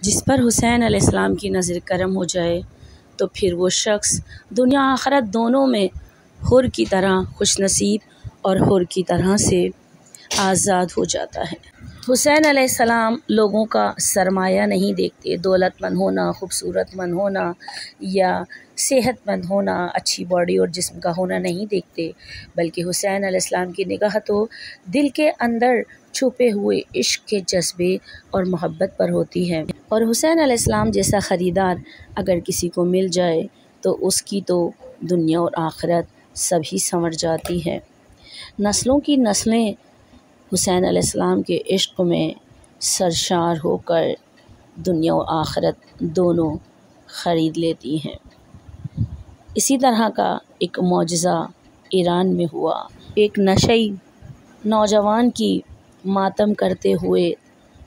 جس پر حسین علیہ السلام کی نظر کرم ہو جائے تو پھر وہ شخص دنیا آخرت دونوں میں حر کی طرح خوش نصیب اور حر کی طرح سے آزاد ہو جاتا ہے۔ حسین علیہ السلام لوگوں کا سرمایہ نہیں دیکھتے، دولت مند ہونا، خوبصورت مند ہونا یا صحت مند ہونا، اچھی باڈی اور جسم کا ہونا نہیں دیکھتے، بلکہ حسین علیہ السلام کی نگاہ تو دل کے اندر چھپے ہوئے عشق کے جذبے اور محبت پر ہوتی ہے۔ اور حسین علیہ السلام جیسا خریدار اگر کسی کو مل جائے تو اس کی تو دنیا اور آخرت سب ہی سنور جاتی ہے۔ نسلوں کی نسلیں حسین علیہ السلام کے عشق میں سرشار ہو کر دنیا و آخرت دونوں خرید لیتی ہیں۔ اسی طرح کا ایک معجزہ ایران میں ہوا۔ ایک نشئی نوجوان کی ماتم کرتے ہوئے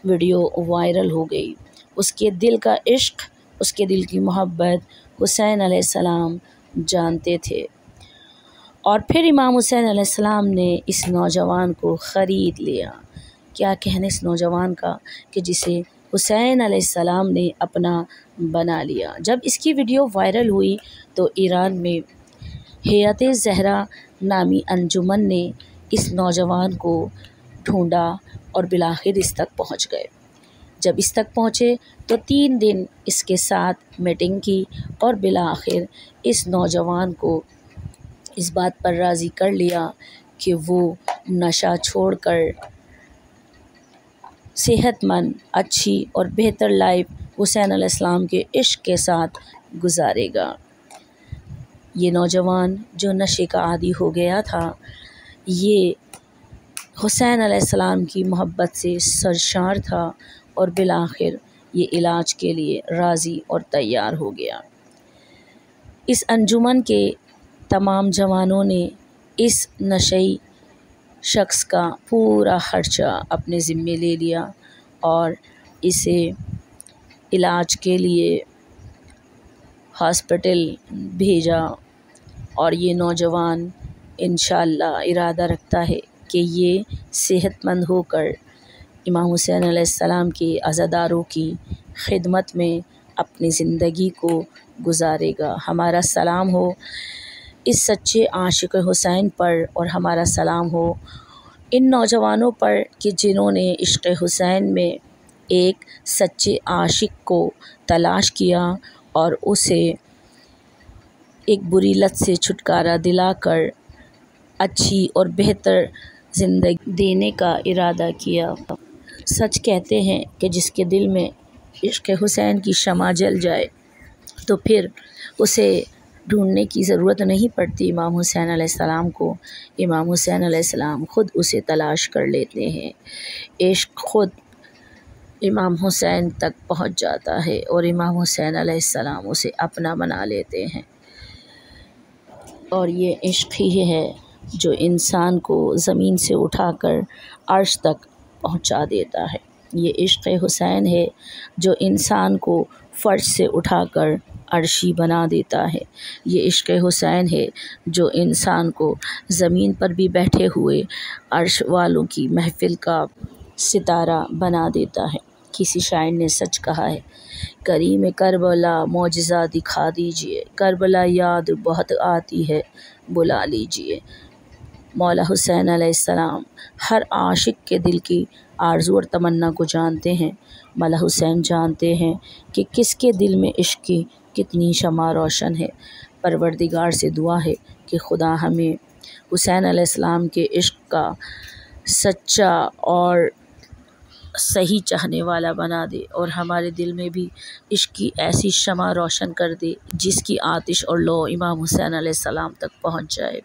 ویڈیو وائرل ہو گئی۔ اس کے دل کا عشق، اس کے دل کی محبت حسین علیہ السلام جانتے تھے، اور پھر امام حسین علیہ السلام نے اس نوجوان کو خرید لیا۔ کیا کہنے اس نوجوان کا کہ جسے حسین علیہ السلام نے اپنا بنا لیا۔ جب اس کی ویڈیو وائرل ہوئی تو ایران میں ہیئت زہرا نامی انجمن نے اس نوجوان کو ڈھونڈا اور بالآخر اس تک پہنچ گئے۔ جب اس تک پہنچے تو 3 دن اس کے ساتھ میٹنگ کی اور بالآخر اس نوجوان کو اس بات پر راضی کر لیا کہ وہ نشہ چھوڑ کر صحت مند، اچھی اور بہتر لائف حسین علیہ السلام کے عشق کے ساتھ گزارے گا۔ یہ نوجوان جو نشے کا عادی ہو گیا تھا، یہ حسین علیہ السلام کی محبت سے سرشار تھا اور بالآخر یہ علاج کے لیے راضی اور تیار ہو گیا۔ اس انجمن کے تمام جوانوں نے اس نشئی شخص کا پورا خرچہ اپنے ذمے لے لیا اور اسے علاج کے لیے ہاسپٹل بھیجا، اور یہ نوجوان انشاءاللہ ارادہ رکھتا ہے کہ یہ صحت مند ہو کر امام حسین علیہ السلام کے عزاداروں کی خدمت میں اپنی زندگی کو گزارے گا۔ ہمارا سلام ہو اس سچے عاشق حسین پر، اور ہمارا سلام ہو ان نوجوانوں پر کہ جنہوں نے عشق حسین میں ایک سچے عاشق کو تلاش کیا اور اسے ایک بری لت سے چھٹکارا دلا کر اچھی اور بہتر زندگی دینے کا ارادہ کیا۔ سچ کہتے ہیں کہ جس کے دل میں عشق حسین کی شمع جل جائے تو پھر اسے ڈھونڈنے کی ضرورت نہیں پڑتی امام حسین علیہ السلام کو۔ امام حسین علیہ السلام خود اسے تلاش کر لیتے ہیں، عشق خود امام حسین تک پہنچ جاتا ہے اور امام حسین علیہ السلام اسے اپنا بنا لیتے ہیں۔ اور یہ عشق ہی ہے جو انسان کو زمین سے اٹھا کر عرش تک پہنچا دیتا ہے۔ یہ عشق حسین ہے جو انسان کو فرش سے اٹھا کر عرشی بنا دیتا ہے۔ یہ عشق حسین ہے جو انسان کو زمین پر بھی بیٹھے ہوئے عرش والوں کی محفل کا ستارہ بنا دیتا ہے۔ کسی شاعر نے سچ کہا ہے، کریم کربلا معجزہ دکھا دیجئے، کربلا یاد بہت آتی ہے بلا لیجئے۔ مولا حسین علیہ السلام ہر عاشق کے دل کی آرزو اور تمنا کو جانتے ہیں۔ مولا حسین جانتے ہیں کہ کس کے دل میں عشق کی کتنی شمع روشن ہے۔ پروردگار سے دعا ہے کہ خدا ہمیں حسین علیہ السلام کے عشق کا سچا اور صحیح چاہنے والا بنا دے، اور ہمارے دل میں بھی عشق کی ایسی شمع روشن کر دے جس کی آتش اور لو امام حسین علیہ السلام تک پہنچ جائے۔